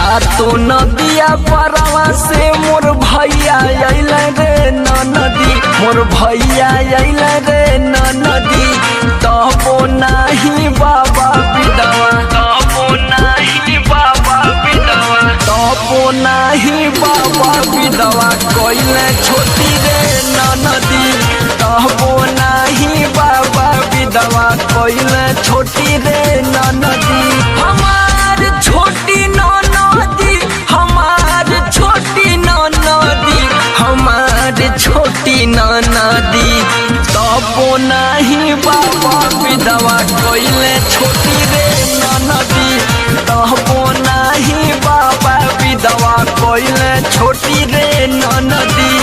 सातो नदिया परवा से मोर भैया अइल रे नदी, मोर भैया अइल रे नदी। तबो नाही बाबा विधवा, तबो नाही बाबा विधवा, तबो नाही बाबा विधवा कइले छोटी रे नदी। तबो नाही बाबा विधवा कइले छोटी रे नदी। हमार छोटी नदी, हमार छोटी नदी, हमार छोटी नदी। तबो नाही बाबा विधवा कइले छोटी रे नदी। तबो नाही बाबा विधवा कइले छोटी रे नदी।